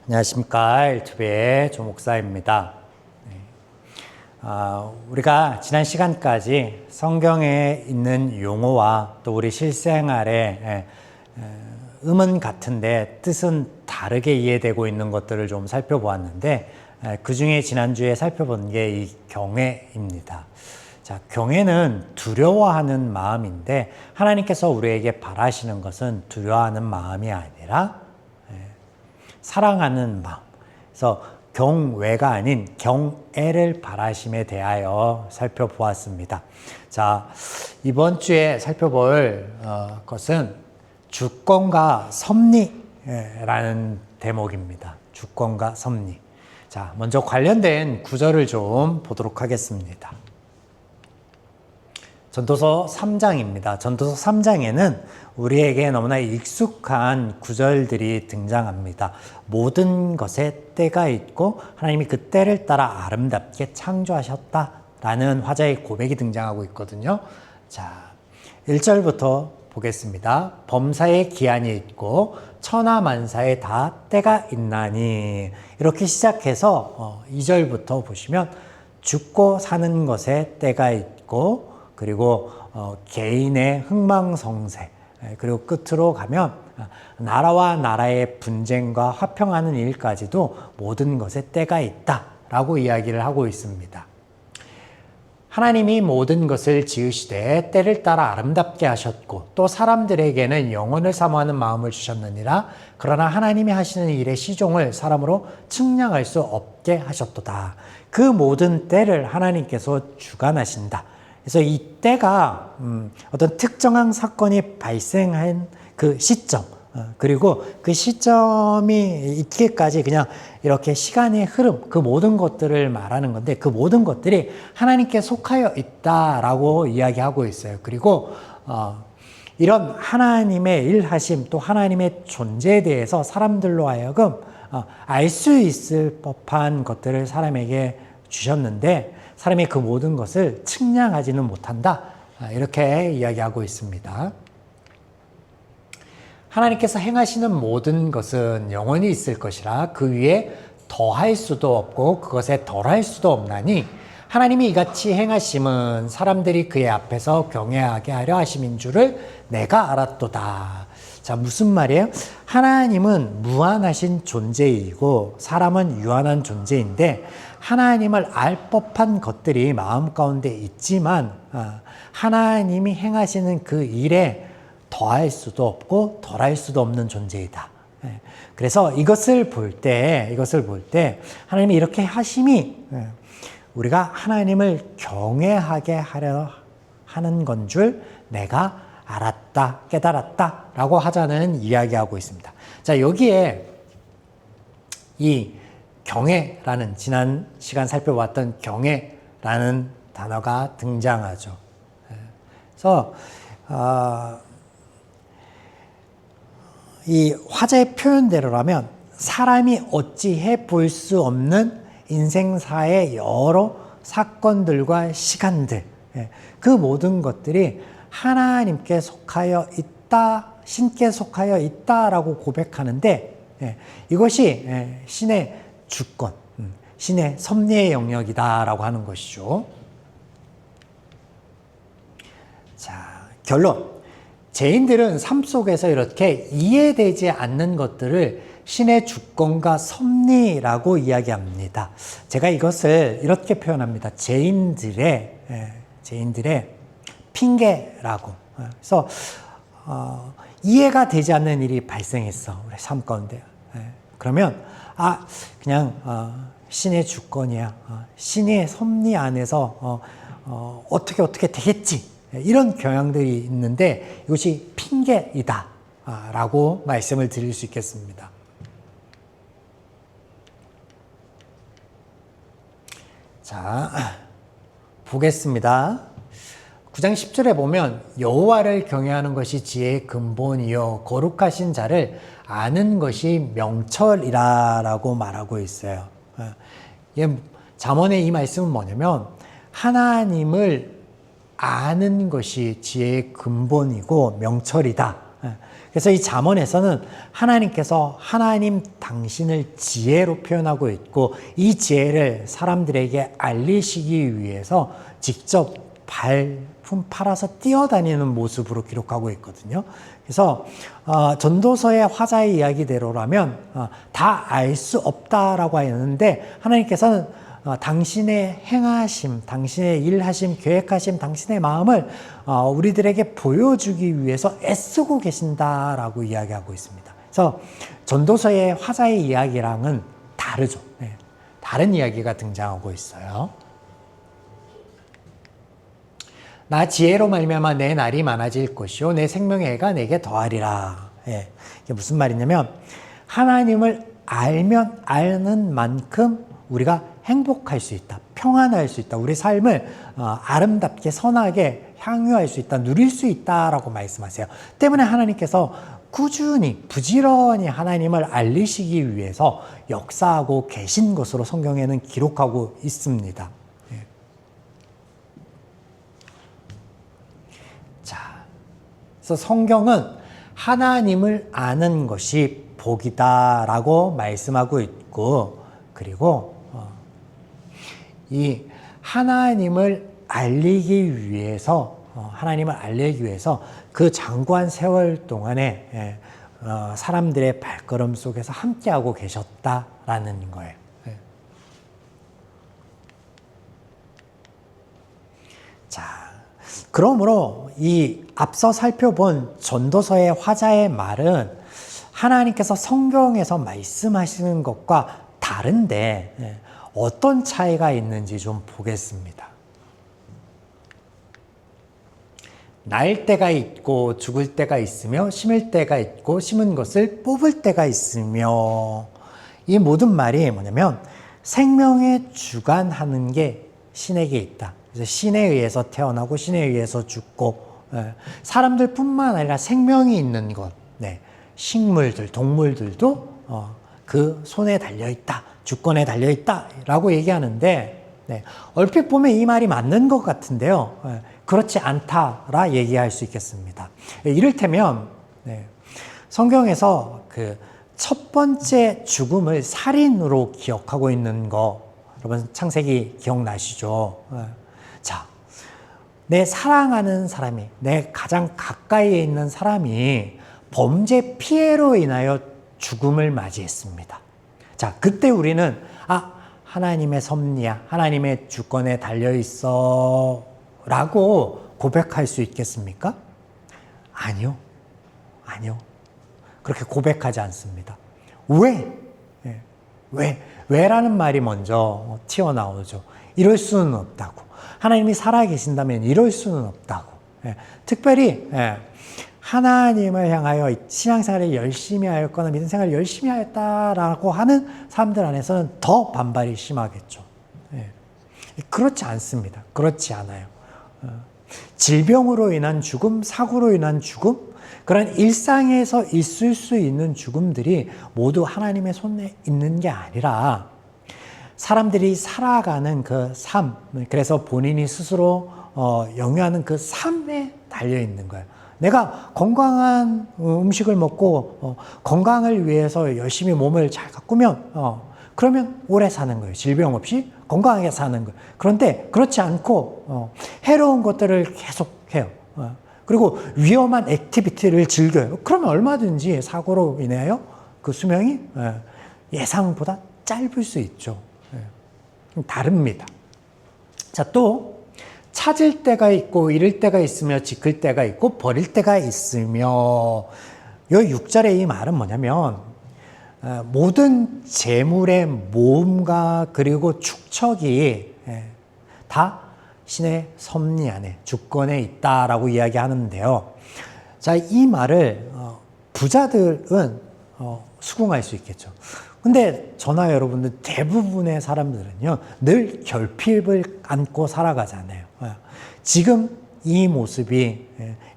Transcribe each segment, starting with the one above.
안녕하십니까. 유튜브의 조목사입니다. 우리가 지난 시간까지 성경에 있는 용어와 또 우리 실생활에 음은 같은데 뜻은 다르게 이해되고 있는 것들을 좀 살펴보았는데 그 중에 지난주에 살펴본 게 이 경외입니다. 자, 경외는 두려워하는 마음인데 하나님께서 우리에게 바라시는 것은 두려워하는 마음이 아니라 사랑하는 마음. 그래서 경외가 아닌 경애를 바라심에 대하여 살펴보았습니다. 자, 이번 주에 살펴볼 것은 주권과 섭리라는 대목입니다. 주권과 섭리. 자, 먼저 관련된 구절을 좀 보도록 하겠습니다. 전도서 3장입니다. 전도서 3장에는 우리에게 너무나 익숙한 구절들이 등장합니다. 모든 것에 때가 있고 하나님이 그 때를 따라 아름답게 창조하셨다라는 화자의 고백이 등장하고 있거든요. 자, 1절부터 보겠습니다. 범사에 기한이 있고 천하만사에 다 때가 있나니, 이렇게 시작해서 2절부터 보시면 죽고 사는 것에 때가 있고, 그리고 개인의 흥망성쇠, 그리고 끝으로 가면 나라와 나라의 분쟁과 화평하는 일까지도 모든 것에 때가 있다라고 이야기를 하고 있습니다. 하나님이 모든 것을 지으시되 때를 따라 아름답게 하셨고 또 사람들에게는 영혼을 사모하는 마음을 주셨느니라. 그러나 하나님이 하시는 일의 시종을 사람으로 측량할 수 없게 하셨도다. 그 모든 때를 하나님께서 주관하신다. 그래서 이 때가 어떤 특정한 사건이 발생한 그 시점, 그리고 그 시점이 있기까지 그냥 이렇게 시간의 흐름, 그 모든 것들을 말하는 건데, 그 모든 것들이 하나님께 속하여 있다라고 이야기하고 있어요. 그리고 이런 하나님의 일하심, 또 하나님의 존재에 대해서 사람들로 하여금 알 수 있을 법한 것들을 사람에게 주셨는데 사람이 그 모든 것을 측량하지는 못한다, 이렇게 이야기하고 있습니다. 하나님께서 행하시는 모든 것은 영원히 있을 것이라 그 위에 더할 수도 없고 그것에 덜할 수도 없나니 하나님이 이같이 행하심은 사람들이 그의 앞에서 경외하게 하려 하심인 줄을 내가 알았도다. 자, 무슨 말이에요? 하나님은 무한하신 존재이고 사람은 유한한 존재인데 하나님을 알 법한 것들이 마음 가운데 있지만 하나님이 행하시는 그 일에 더할 수도 없고 덜할 수도 없는 존재이다. 그래서 이것을 볼 때 하나님이 이렇게 하심이 우리가 하나님을 경외하게 하려 하는 건 줄 내가 알았다, 깨달았다 라고 하자는 이야기하고 있습니다. 자, 여기에 이 경외라는, 지난 시간 살펴봤던 경외라는 단어가 등장하죠. 그래서 이 화자의 표현대로라면 사람이 어찌해 볼 수 없는 인생사의 여러 사건들과 시간들, 그 모든 것들이 하나님께 속하여 있다, 신께 속하여 있다라고 고백하는데 이것이 신의 주권, 신의 섭리의 영역이다라고 하는 것이죠. 자, 결론. 죄인들은 삶 속에서 이렇게 이해되지 않는 것들을 신의 주권과 섭리라고 이야기합니다. 제가 이것을 이렇게 표현합니다. 죄인들의 핑계라고. 그래서 이해가 되지 않는 일이 발생했어, 우리 삶 가운데. 그러면 그냥 신의 주권이야, 신의 섭리 안에서 어떻게 되겠지, 이런 경향들이 있는데 이것이 핑계이다 라고 말씀을 드릴 수 있겠습니다. 자, 보겠습니다. 9장 10절에 보면 여호와를 경외하는 것이 지혜의 근본이요 거룩하신 자를 아는 것이 명철이라라고 말하고 있어요. 잠언의 이 말씀은 뭐냐면 하나님을 아는 것이 지혜의 근본이고 명철이다. 그래서 이 잠언에서는 하나님께서 하나님 당신을 지혜로 표현하고 있고 이 지혜를 사람들에게 알리시기 위해서 직접 발품 팔아서 뛰어다니는 모습으로 기록하고 있거든요. 그래서 전도서의 화자의 이야기대로라면 다 알 수 없다라고 하는데 하나님께서는 당신의 행하심, 당신의 일하심, 계획하심, 당신의 마음을 우리들에게 보여주기 위해서 애쓰고 계신다라고 이야기하고 있습니다. 그래서 전도서의 화자의 이야기랑은 다르죠. 네. 다른 이야기가 등장하고 있어요. 나 지혜로 말미암아 내 날이 많아질 것이요 내 생명의 해가 내게 더하리라. 예. 이게 무슨 말이냐면 하나님을 알면 아는 만큼 우리가 행복할 수 있다. 평안할 수 있다. 우리 삶을 아름답게 선하게 향유할 수 있다. 누릴 수 있다라고 말씀하세요. 때문에 하나님께서 꾸준히 부지런히 하나님을 알리시기 위해서 역사하고 계신 것으로 성경에는 기록하고 있습니다. 그래서 성경은 하나님을 아는 것이 복이다라고 말씀하고 있고, 그리고 이 하나님을 알리기 위해서 그 장구한 세월 동안에 사람들의 발걸음 속에서 함께하고 계셨다라는 거예요. 자, 그러므로 이 앞서 살펴본 전도서의 화자의 말은 하나님께서 성경에서 말씀하시는 것과 다른데 어떤 차이가 있는지 좀 보겠습니다. 날 때가 있고 죽을 때가 있으며 심을 때가 있고 심은 것을 뽑을 때가 있으며, 이 모든 말이 뭐냐면 생명에 주관하는 게 신에게 있다. 그래서 신에 의해서 태어나고 신에 의해서 죽고, 사람들뿐만 아니라 생명이 있는 것, 식물들, 동물들도 그 손에 달려있다, 주권에 달려있다라고 얘기하는데, 얼핏 보면 이 말이 맞는 것 같은데요. 그렇지 않다라 얘기할 수 있겠습니다. 이를테면 성경에서 그 첫 번째 죽음을 살인으로 기억하고 있는 거, 여러분 창세기 기억나시죠? 자, 내 사랑하는 사람이, 내 가장 가까이에 있는 사람이 범죄 피해로 인하여 죽음을 맞이했습니다. 자, 그때 우리는 하나님의 섭리야, 하나님의 주권에 달려있어 라고 고백할 수 있겠습니까? 아니요. 그렇게 고백하지 않습니다. 왜라는 말이 먼저 튀어나오죠. 이럴 수는 없다고. 하나님이 살아계신다면 이럴 수는 없다고. 특별히 하나님을 향하여 신앙생활을 열심히 하였거나 믿음생활을 열심히 하였다라고 하는 사람들 안에서는 더 반발이 심하겠죠. 그렇지 않습니다. 그렇지 않아요. 질병으로 인한 죽음, 사고로 인한 죽음, 그런 일상에서 있을 수 있는 죽음들이 모두 하나님의 손에 있는 게 아니라 사람들이 살아가는 그 삶, 그래서 본인이 스스로 영위하는 그 삶에 달려있는 거예요. 내가 건강한 음식을 먹고 건강을 위해서 열심히 몸을 잘 가꾸면 그러면 오래 사는 거예요. 질병 없이 건강하게 사는 거예요. 그런데 그렇지 않고 해로운 것들을 계속해요. 그리고 위험한 액티비티를 즐겨요. 그러면 얼마든지 사고로 인하여 그 수명이 예상보다 짧을 수 있죠. 다릅니다. 자, 또 찾을 때가 있고 잃을 때가 있으며 지킬 때가 있고 버릴 때가 있으며, 이 6절의 이 말은 뭐냐면 모든 재물의 모음과 그리고 축척이 다 신의 섭리 안에 주권에 있다라고 이야기하는데요. 자, 이 말을 부자들은 수긍할 수 있겠죠. 근데 저나 여러분들 대부분의 사람들은요 늘 결핍을 안고 살아가잖아요. 지금 이 모습이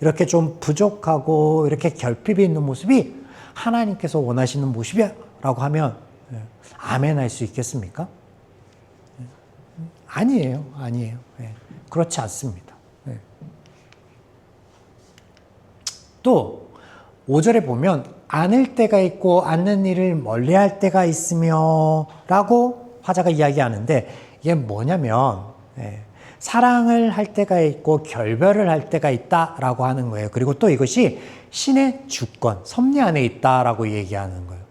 이렇게 좀 부족하고 이렇게 결핍이 있는 모습이 하나님께서 원하시는 모습이라고 하면 아멘 할 수 있겠습니까? 아니에요. 그렇지 않습니다. 또 5절에 보면 안을 때가 있고 않는 일을 멀리할 때가 있으며 라고 화자가 이야기하는데 이게 뭐냐면 사랑을 할 때가 있고 결별을 할 때가 있다라고 하는 거예요. 그리고 또 이것이 신의 주권, 섭리 안에 있다라고 얘기하는 거예요.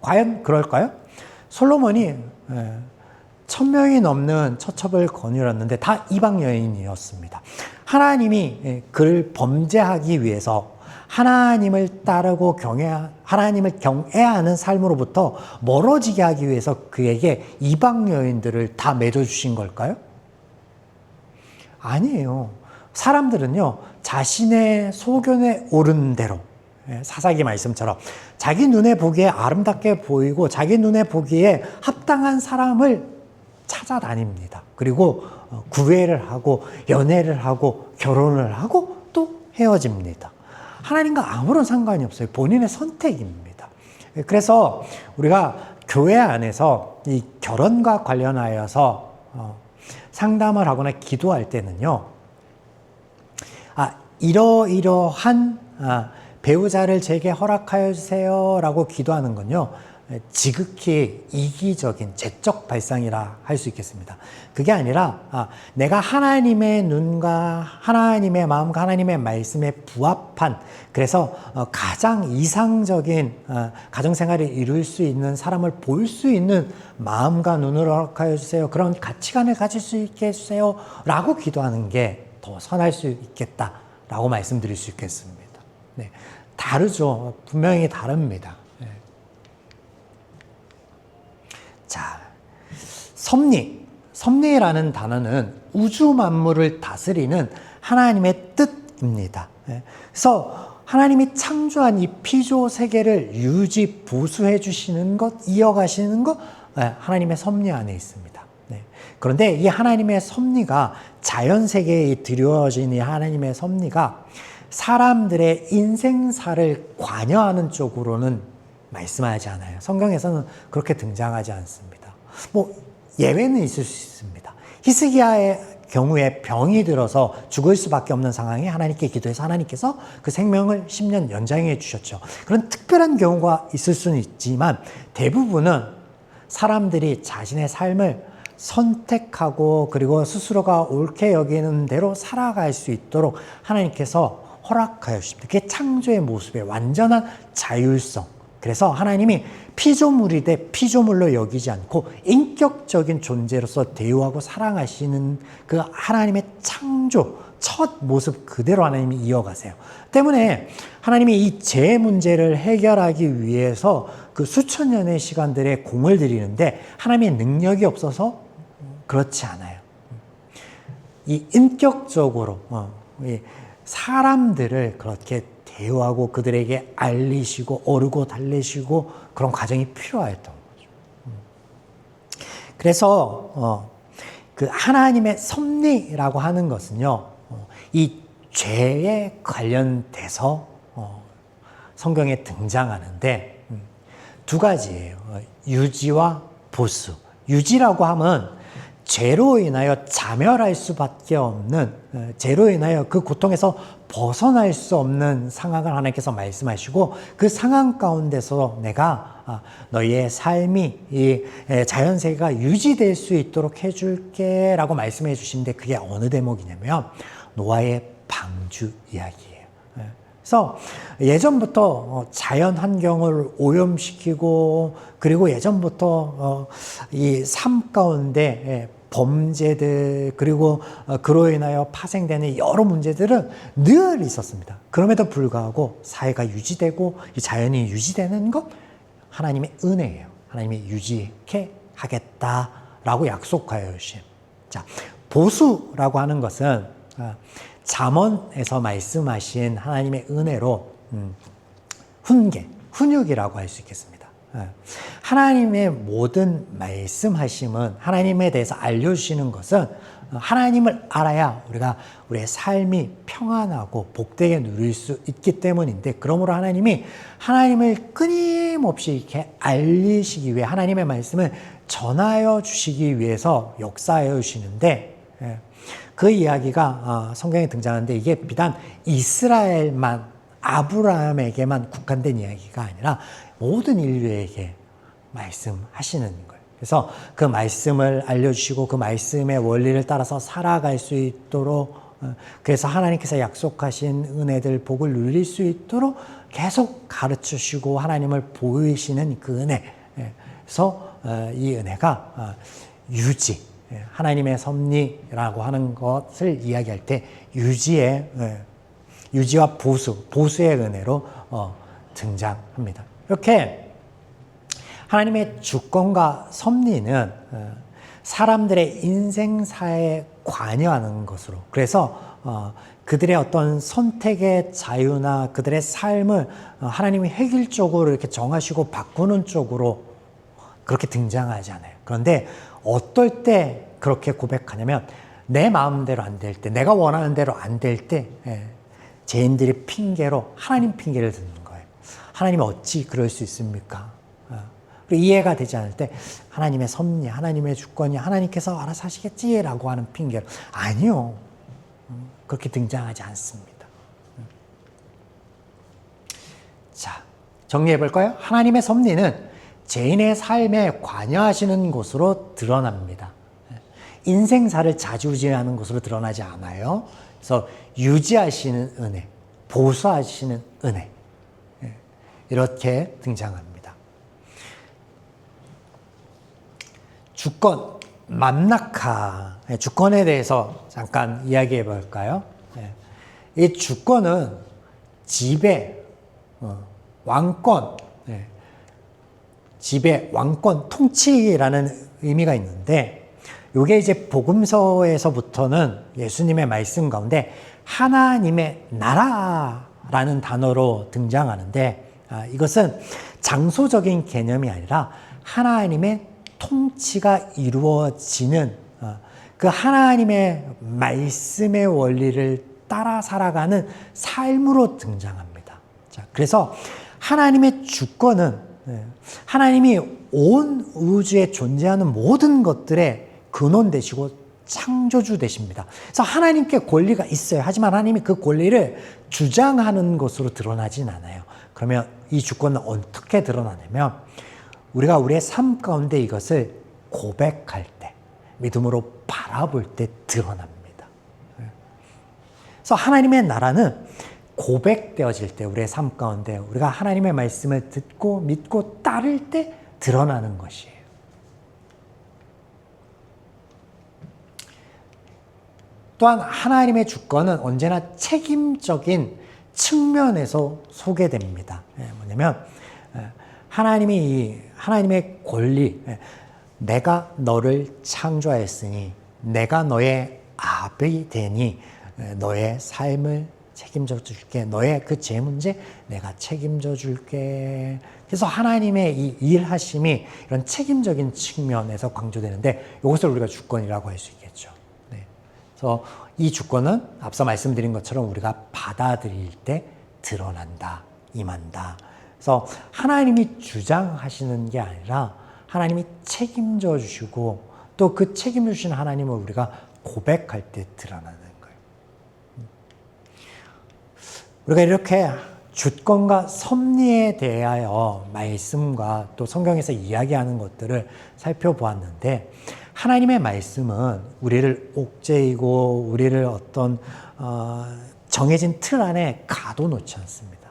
과연 그럴까요? 솔로몬이 1000명이 넘는 처첩을 거느렸는데 다 이방 여인이었습니다. 하나님이 그를 범죄하기 위해서 하나님을 따르고 하나님을 경외하는 삶으로부터 멀어지게 하기 위해서 그에게 이방 여인들을 다 맺어주신 걸까요? 아니에요. 사람들은요, 자신의 소견에 오른 대로, 사사기 말씀처럼 자기 눈에 보기에 아름답게 보이고 자기 눈에 보기에 합당한 사람을 찾아다닙니다. 그리고 구애를 하고 연애를 하고 결혼을 하고 또 헤어집니다. 하나님과 아무런 상관이 없어요. 본인의 선택입니다. 그래서 우리가 교회 안에서 이 결혼과 관련하여서 상담을 하거나 기도할 때는요, 이러이러한 배우자를 제게 허락하여 주세요 라고 기도하는 건요, 지극히 이기적인 죄적 발상이라 할 수 있겠습니다. 그게 아니라 내가 하나님의 눈과 하나님의 마음과 하나님의 말씀에 부합한, 그래서 가장 이상적인 가정생활을 이룰 수 있는 사람을 볼 수 있는 마음과 눈을 허락하여 주세요. 그런 가치관을 가질 수 있게 해주세요 라고 기도하는 게 더 선할 수 있겠다라고 말씀드릴 수 있겠습니다. 네, 다르죠. 분명히 다릅니다. 자, 섭리라는 단어는 우주 만물을 다스리는 하나님의 뜻입니다. 그래서 하나님이 창조한 이 피조 세계를 유지, 보수해 주시는 것, 이어가시는 것, 하나님의 섭리 안에 있습니다. 그런데 이 하나님의 섭리가 자연 세계에 드리워진 이 하나님의 섭리가 사람들의 인생사를 관여하는 쪽으로는 말씀하지 않아요. 성경에서는 그렇게 등장하지 않습니다. 예외는 있을 수 있습니다. 히스기야의 경우에 병이 들어서 죽을 수밖에 없는 상황에 하나님께 기도해서 하나님께서 그 생명을 10년 연장해 주셨죠. 그런 특별한 경우가 있을 수는 있지만 대부분은 사람들이 자신의 삶을 선택하고 그리고 스스로가 옳게 여기는 대로 살아갈 수 있도록 하나님께서 허락하여 주십니다. 그게 창조의 모습의 완전한 자율성. 그래서 하나님이 피조물이되 피조물로 여기지 않고 인격적인 존재로서 대우하고 사랑하시는 그 하나님의 창조, 첫 모습 그대로 하나님이 이어가세요. 때문에 하나님이 이 죄 문제를 해결하기 위해서 그 수천 년의 시간들의 공을 들이는데 하나님의 능력이 없어서 그렇지 않아요. 이 인격적으로 사람들을 그렇게 대우하고 그들에게 알리시고 어르고 달래시고 그런 과정이 필요했던 거죠. 그래서 그 하나님의 섭리라고 하는 것은요, 이 죄에 관련돼서 성경에 등장하는데 두 가지예요. 유지와 보수. 유지라고 하면 죄로 인하여 자멸할 수밖에 없는, 죄로 인하여 그 고통에서 벗어날 수 없는 상황을 하나님께서 말씀하시고 그 상황 가운데서 내가 너희의 삶이 이 자연세계가 유지될 수 있도록 해줄게 라고 말씀해 주시는데 그게 어느 대목이냐면 노아의 방주 이야기예요. 그래서 예전부터 자연 환경을 오염시키고 그리고 예전부터 이 삶 가운데 범죄들 그리고 그로 인하여 파생되는 여러 문제들은 늘 있었습니다. 그럼에도 불구하고 사회가 유지되고 이 자연이 유지되는 것 하나님의 은혜예요. 하나님이 유지케 하겠다라고 약속하여 주신. 자, 보수라고 하는 것은 잠언에서 말씀하신 하나님의 은혜로 훈육이라고 할 수 있겠습니다. 하나님의 모든 말씀하심은 하나님에 대해서 알려주시는 것은 하나님을 알아야 우리가 우리의 삶이 평안하고 복되게 누릴 수 있기 때문인데 그러므로 하나님이 하나님을 끊임없이 이렇게 알리시기 위해 하나님의 말씀을 전하여 주시기 위해서 역사하여 주시는데 그 이야기가 성경에 등장하는데 이게 비단 이스라엘만 아브라함에게만 국한된 이야기가 아니라 모든 인류에게 말씀하시는 거예요. 그래서 그 말씀을 알려주시고 그 말씀의 원리를 따라서 살아갈 수 있도록, 그래서 하나님께서 약속하신 은혜들, 복을 누릴 수 있도록 계속 가르치시고 하나님을 보이시는 그 은혜. 그래서 이 은혜가 유지, 하나님의 섭리라고 하는 것을 이야기할 때 유지와 보수의 은혜로 등장합니다. 이렇게 하나님의 주권과 섭리는 사람들의 인생사에 관여하는 것으로, 그래서 그들의 어떤 선택의 자유나 그들의 삶을 하나님이 획일적으로 이렇게 정하시고 바꾸는 쪽으로 그렇게 등장하지 않아요. 그런데 어떨 때 그렇게 고백하냐면 내 마음대로 안 될 때, 내가 원하는 대로 안 될 때 죄인들이 핑계로 하나님 핑계를 듣는 거예요. 하나님이 어찌 그럴 수 있습니까? 그리고 이해가 되지 않을 때 하나님의 섭리, 하나님의 주권이 하나님께서 알아서 하시겠지라고 하는 핑계로, 아니요, 그렇게 등장하지 않습니다. 자, 정리해 볼까요? 하나님의 섭리는 죄인의 삶에 관여하시는 것으로 드러납니다. 인생사를 좌지우지하는 것으로 드러나지 않아요. 그래서 유지하시는 은혜, 보수하시는 은혜, 이렇게 등장합니다. 주권, 맘나카, 주권에 대해서 잠깐 이야기해 볼까요? 이 주권은 지배, 왕권, 지배, 왕권, 통치라는 의미가 있는데, 이게 이제 복음서에서부터는 예수님의 말씀 가운데 하나님의 나라라는 단어로 등장하는데, 이것은 장소적인 개념이 아니라 하나님의 통치가 이루어지는 그 하나님의 말씀의 원리를 따라 살아가는 삶으로 등장합니다. 자, 그래서 하나님의 주권은 하나님이 온 우주에 존재하는 모든 것들의 근원 되시고 창조주 되십니다. 그래서 하나님께 권리가 있어요. 하지만 하나님이 그 권리를 주장하는 것으로 드러나진 않아요. 그러면 이 주권은 어떻게 드러나냐면 우리가 우리의 삶 가운데 이것을 고백할 때, 믿음으로 바라볼 때 드러납니다. 그래서 하나님의 나라는 고백되어질 때, 우리의 삶 가운데 우리가 하나님의 말씀을 듣고 믿고 따를 때 드러나는 것이에요. 또한 하나님의 주권은 언제나 책임적인 측면에서 소개됩니다. 뭐냐면 하나님의 권리, 내가 너를 창조하였으니 내가 너의 아비 되니 너의 삶을 책임져 줄게. 너의 그 죄 문제 내가 책임져 줄게. 그래서 하나님의 이 일하심이 이런 책임적인 측면에서 강조되는데 이것을 우리가 주권이라고 할 수 있겠죠. 네. 그래서 이 주권은 앞서 말씀드린 것처럼 우리가 받아들일 때 드러난다, 임한다. 그래서 하나님이 주장하시는 게 아니라 하나님이 책임져 주시고 또 그 책임져 주신 하나님을 우리가 고백할 때 드러나는 거예요. 우리가 이렇게 주권과 섭리에 대하여 말씀과 또 성경에서 이야기하는 것들을 살펴보았는데, 하나님의 말씀은 우리를 옥죄이고 우리를 어떤 정해진 틀 안에 가둬놓지 않습니다.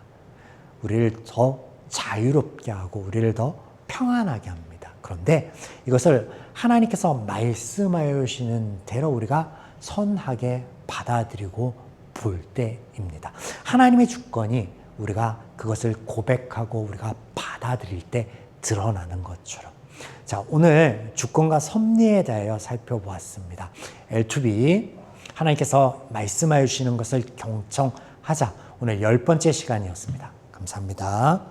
우리를 더 자유롭게 하고 우리를 더 평안하게 합니다. 그런데 이것을 하나님께서 말씀하여 주시는 대로 우리가 선하게 받아들이고 볼 때입니다. 하나님의 주권이 우리가 그것을 고백하고 우리가 받아들일 때 드러나는 것처럼. 자, 오늘 주권과 섭리에 대하여 살펴보았습니다. L2B, 하나님께서 말씀하여 주시는 것을 경청하자. 오늘 10번째 시간이었습니다. 감사합니다.